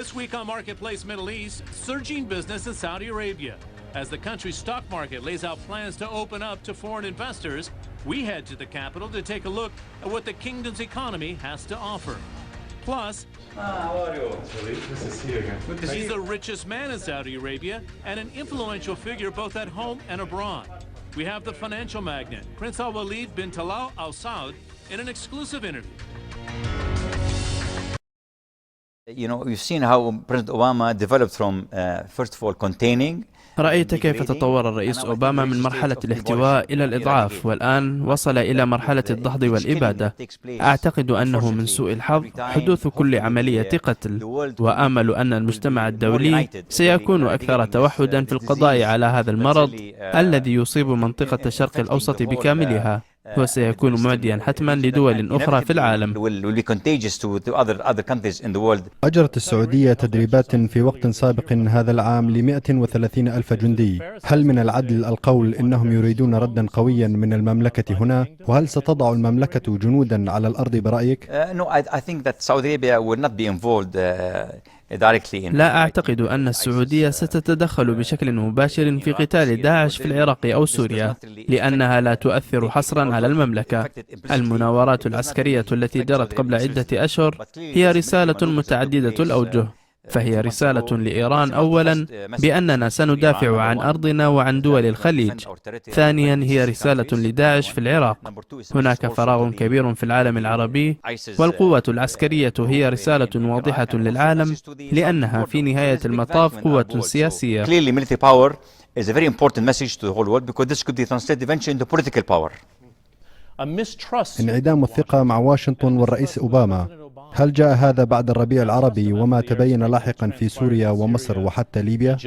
This week on Marketplace MiddleEast, surging business in Saudi Arabia. As the country's stock market lays out plans to open up to foreign investors, we head to the capital to take a look at what the kingdom's economy has to offer. Plus, how are you? This is here again. He's the richest man in Saudi Arabia and an influential figure both at home and abroad. We have the financial magnate, Prince Al-Walid bin Talal Al Saud, in an exclusive interview. You know, you've seen how President Obama developed from, first of all, containing. رأيت كيف تطور الرئيس أوباما من مرحلة الاحتواء إلى الإضعاف، والآن وصل إلى مرحلة الدحض والإبادة. أعتقد أنه من سوء الحظ حدوث كل عملية قتل، وآمل أن المجتمع الدولي سيكون أكثر توحدا في القضاء على هذا المرض الذي يصيب منطقة الشرق الأوسط بكاملها، وسيكون معديا حتما لدول أخرى في العالم. أجرت السعودية تدريبات في وقت سابق هذا العام ل130 ألف جندي. هل من العدل القول إنهم يريدون ردا قويا من المملكة هنا؟ وهل ستضع المملكة جنودا على الأرض برأيك؟ لا أعتقد أن السعودية ستتدخل بشكل مباشر في قتال داعش في العراق أو سوريا، لأنها لا تؤثر حصرا على المملكة. المناورات العسكرية التي جرت قبل عدة أشهر هي رسالة متعددة الأوجه، فهي رسالة لإيران أولا بأننا سندافع عن أرضنا وعن دول الخليج. ثانيا هي رسالة لداعش في العراق. هناك فراغ كبير في العالم العربي، والقوة العسكرية هي رسالة واضحة للعالم، لأنها في نهاية المطاف قوة سياسية. انعدام الثقة مع واشنطن والرئيس أوباما، هل جاء هذا بعد الربيع العربي وما تبين لاحقا في سوريا ومصر وحتى ليبيا؟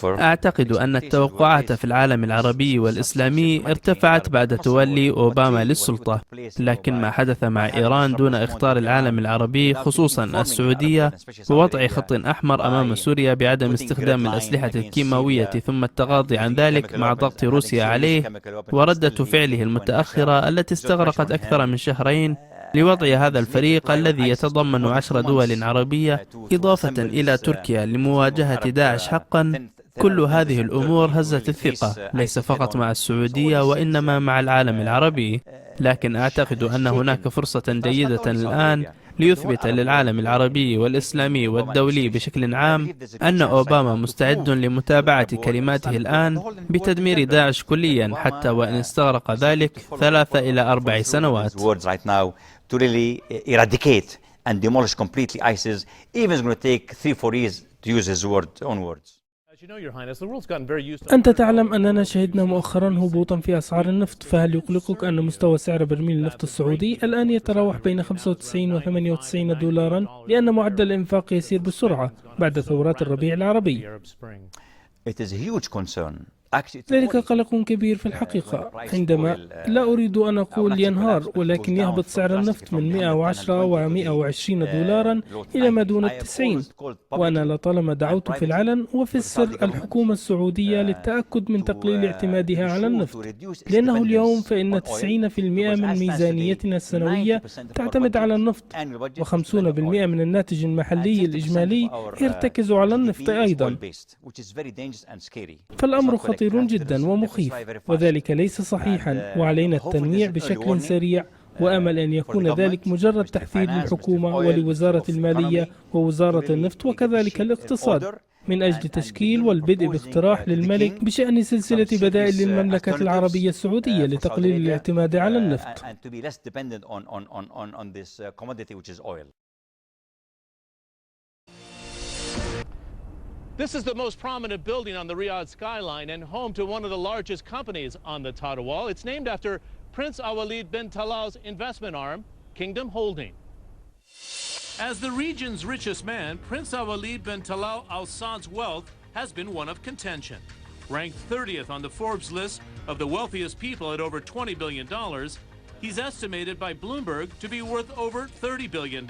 أعتقد أن التوقعات في العالم العربي والإسلامي ارتفعت بعد تولي أوباما للسلطة، لكن ما حدث مع إيران دون إخطار العالم العربي خصوصا السعودية ووضع خط أحمر أمام سوريا بعدم استخدام الأسلحة الكيماوية ثم التغاضي عن ذلك مع ضغط روسيا عليه وردة فعله المتأخرة التي استغرقت أكثر من شهرين لوضع هذا الفريق الذي يتضمن 10 دول عربية إضافة إلى تركيا لمواجهة داعش حقا. كل هذه الأمور هزت الثقة ليس فقط مع السعودية وإنما مع العالم العربي، لكن أعتقد أن هناك فرصة جيدة الآن ليثبت للعالم العربي والإسلامي والدولي بشكل عام أن أوباما مستعد لمتابعة كلماته الآن بتدمير داعش كليا، حتى وإن استغرق ذلك 3 إلى 4 سنوات. To really eradicate and demolish completely ISIS, even it's going to take 3-4 years to use his own words. أنت تعلم أننا شهدنا مؤخرا هبوطا في أسعار النفط، فهل يقلقك أن مستوى سعر برميل النفط السعودي الآن يتراوح بين 95 و 98 دولارا، لأن معدل الإنفاق يسير بسرعة بعد ثورات الربيع العربي؟ It is a huge concern. ذلك قلق كبير في الحقيقة، عندما لا أريد أن أقول ينهار، ولكن يهبط سعر النفط من 110 و 120 دولارا إلى ما دون 90. وأنا لطالما دعوت في العلن وفي السر الحكومة السعودية للتأكد من تقليل اعتمادها على النفط، لأنه اليوم فإن 90% من ميزانيتنا السنوية تعتمد على النفط، و50% من الناتج المحلي الإجمالي يرتكز على النفط أيضا. فالأمر خطير جدا ومخيف، وذلك ليس صحيحا، وعلينا التنويع بشكل سريع، وأمل أن يكون ذلك مجرد تحذير للحكومة ولوزارة المالية ووزارة النفط وكذلك الاقتصاد من أجل تشكيل والبدء باقتراح للملك بشأن سلسلة بدائل للمملكة العربية السعودية لتقليل الاعتماد على النفط. This is the most prominent building on the Riyadh skyline and home to one of the largest companies on the Tadawal. It's named after Prince Al-Walid bin Talal's investment arm, Kingdom Holding. As the region's richest man, Prince Al-Walid bin Talal Al Saud's wealth has been one of contention. Ranked 30th on the Forbes list of the wealthiest people at over $20 billion, he's estimated by Bloomberg to be worth over $30 billion.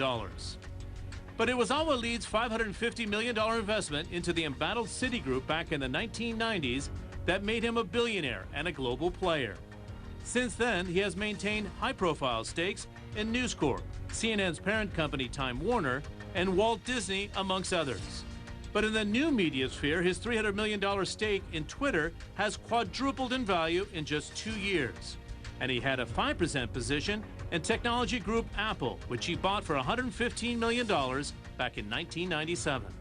But it was Al-Walid's $550 million investment into the embattled Citigroup back in the 1990s that made him a billionaire and a global player. Since then, he has maintained high-profile stakes and News Corp, CNN's parent company Time Warner, and Walt Disney, amongst others. But in the new media sphere, his $300 million stake in Twitter has quadrupled in value in just 2 years. And he had a 5% position in technology group Apple, which he bought for $115 million back in 1997.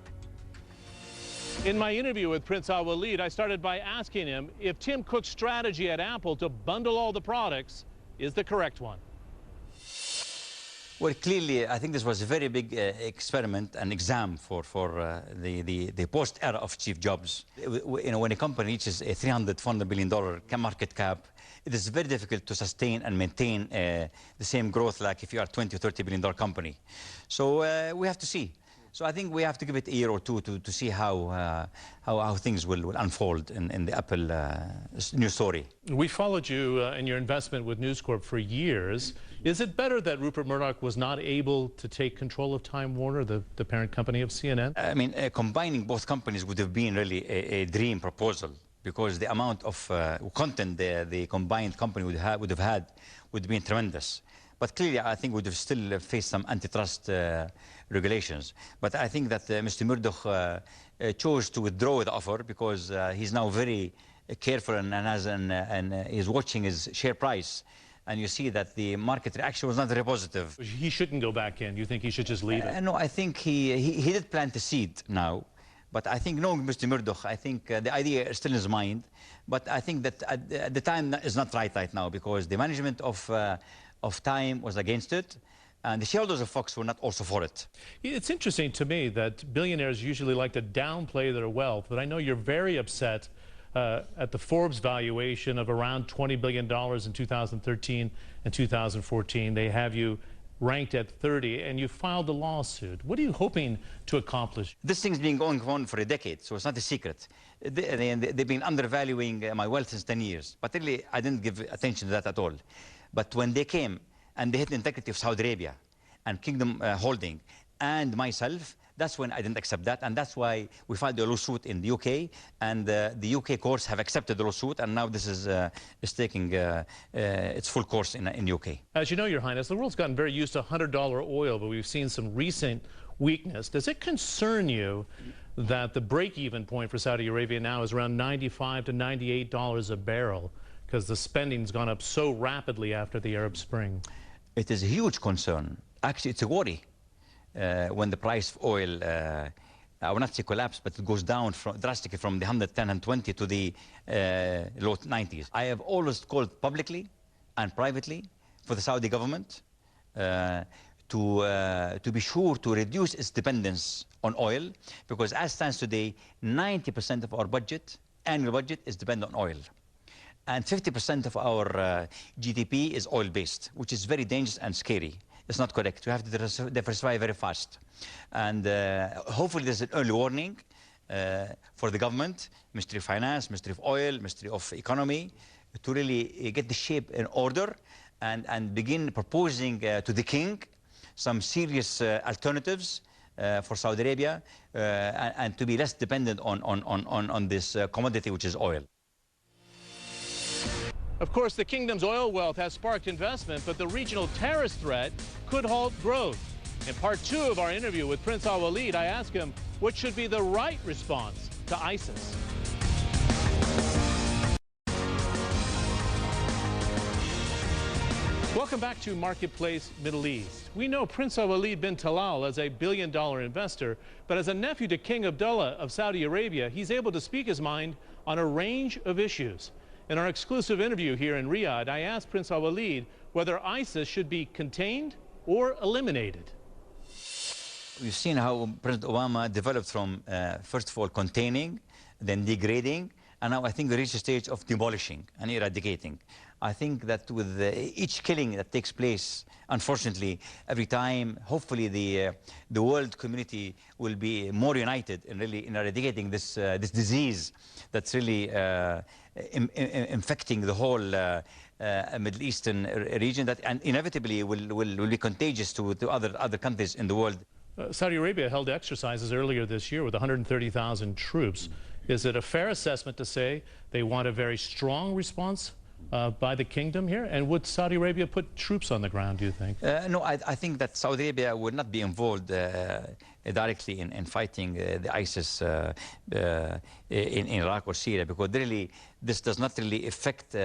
In my interview with Prince Al-Walid, I started by asking him if Tim Cook's strategy at Apple to bundle all the products is the correct one. Well, clearly, I think this was a very big experiment and exam for the post-era of Chief Jobs. You know, when a company reaches a $400 billion market cap, it is very difficult to sustain and maintain the same growth like if you are a $20 or $30 billion company. So we have to see. So I think we have to give it a year or two to see how things will unfold in the Apple news story. We followed you in your investment with News Corp for years. Is it better that Rupert Murdoch was not able to take control of Time Warner, the parent company of CNN? I mean, combining both companies would have been really a dream proposal, because the amount of content the combined company would have had would have been tremendous. But clearly, I think we would have still faced some antitrust regulations. But I think that Mr. Murdoch chose to withdraw the offer because he's now very careful and is watching his share price. And you see that the market reaction was not very positive. He shouldn't go back in. You think he should just leave it? No, I think he did plant the seed now. But I think, knowing Mr. Murdoch, I think the idea is still in his mind. But I think that the time is not right now, because the management of Time was against it, and the shareholders of Fox were not also for it. It's interesting to me that billionaires usually like to downplay their wealth, but I know you're very upset at the Forbes valuation of around $20 billion in 2013 and 2014. They have you ranked at 30, and you filed a lawsuit. What are you hoping to accomplish? This thing's been going on for a decade, so it's not a secret. They've been undervaluing my wealth since 10 years, but really I didn't give attention to that at all. But when they came and they hit the integrity of Saudi Arabia and Kingdom Holding and myself, that's when I didn't accept that, and that's why we filed a lawsuit in the UK, and the UK courts have accepted the lawsuit, and now this is taking its full course in the UK. As you know, Your Highness, the world's gotten very used to $100 oil, but we've seen some recent weakness. Does it concern you that the break-even point for Saudi Arabia now is around $95 to $98 a barrel, because the spending's gone up so rapidly after the Arab Spring? It is a huge concern. Actually, it's a worry. When the price of oil, I will not say collapse, but it goes down drastically from the 110 and 20 to the low 90s. I have always called publicly and privately for the Saudi government to be sure to reduce its dependence on oil, because as stands today, 90% of our budget, annual budget, is dependent on oil. And 50% of our GDP is oil-based, which is very dangerous and scary. It's not correct. We have to diversify very fast. And hopefully there's an early warning for the government, Ministry of Finance, Ministry of Oil, Ministry of Economy, to really get the shape in order and begin proposing to the king some serious alternatives for Saudi Arabia and to be less dependent on this commodity, which is oil. Of course, the kingdom's oil wealth has sparked investment, but the regional terrorist threat could halt growth. In part 2 of our interview with Prince Al-Walid, I ask him what should be the right response to ISIS. Welcome back to Marketplace MiddleEast. We know Prince Al-Walid bin Talal as a billion-dollar investor, but as a nephew to King Abdullah of Saudi Arabia, he's able to speak his mind on a range of issues. In our exclusive interview here in Riyadh, I asked Prince Al-Walid whether ISIS should be contained or eliminated. We've seen how President Obama developed from, first of all, containing, then degrading, and now I think we reached a stage of demolishing and eradicating. I think that with each killing that takes place, unfortunately, every time, hopefully the world community will be more united in really eradicating this disease that's really infecting the whole Middle Eastern region, that and inevitably will be contagious to other countries in the world. Saudi Arabia held exercises earlier this year with 130,000 troops. Is it a fair assessment to say they want a very strong response by the kingdom here? And would Saudi Arabia put troops on the ground, do you think? No, I think that Saudi Arabia would not be involved directly in fighting the ISIS in Iraq or Syria, because really this does not really affect,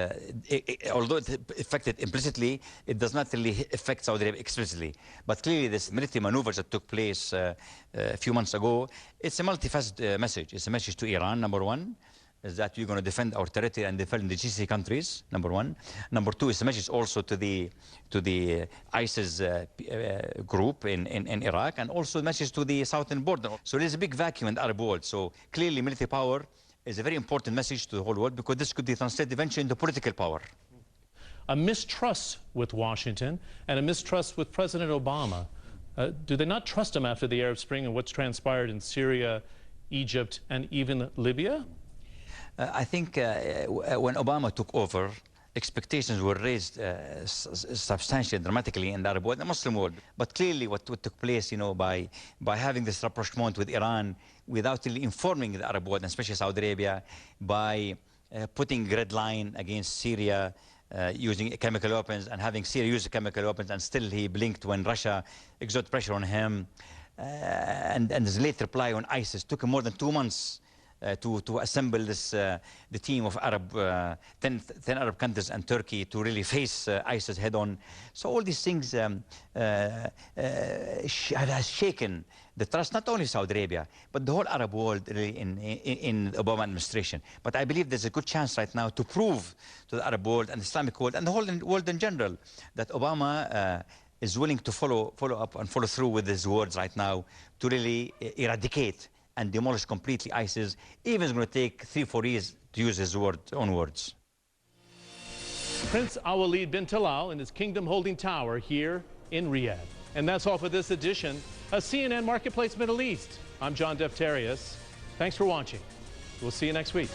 although it affected implicitly, it does not really affect Saudi Arabia explicitly. But clearly this military maneuvers that took place a few months ago, it's a multifaceted message. It's a message to Iran, number one, is that we're going to defend our territory and defend the GCC countries, number one. Number two, it's a message also to the ISIS group in Iraq, and also a message to the southern border. So there's a big vacuum in the Arab world. So clearly military power is a very important message to the whole world, because this could be translated eventually into political power. A mistrust with Washington and a mistrust with President Obama. Do they not trust him after the Arab Spring and what's transpired in Syria, Egypt, and even Libya? I think when Obama took over, expectations were raised substantially, dramatically in the Arab world, the Muslim world. But clearly what took place, by having this rapprochement with Iran without really informing the Arab world, and especially Saudi Arabia, by putting a red line against Syria, using chemical weapons, and having Syria use chemical weapons, and still he blinked when Russia exerted pressure on him. And his late reply on ISIS took him more than 2 months to assemble the team of 10 Arab countries and Turkey to really face ISIS head on. So all these things has shaken the trust, not only Saudi Arabia, but the whole Arab world really in the Obama administration. But I believe there's a good chance right now to prove to the Arab world and the Islamic world and the whole world in general that Obama is willing to follow up and follow through with his words right now to really eradicate and demolish completely ISIS. Even it's going to take 3-4 years to use his own words. Prince Al-Walid bin Talal in his kingdom-holding tower here in Riyadh. And that's all for this edition of CNN Marketplace Middle East. I'm John Defterius. Thanks for watching. We'll see you next week.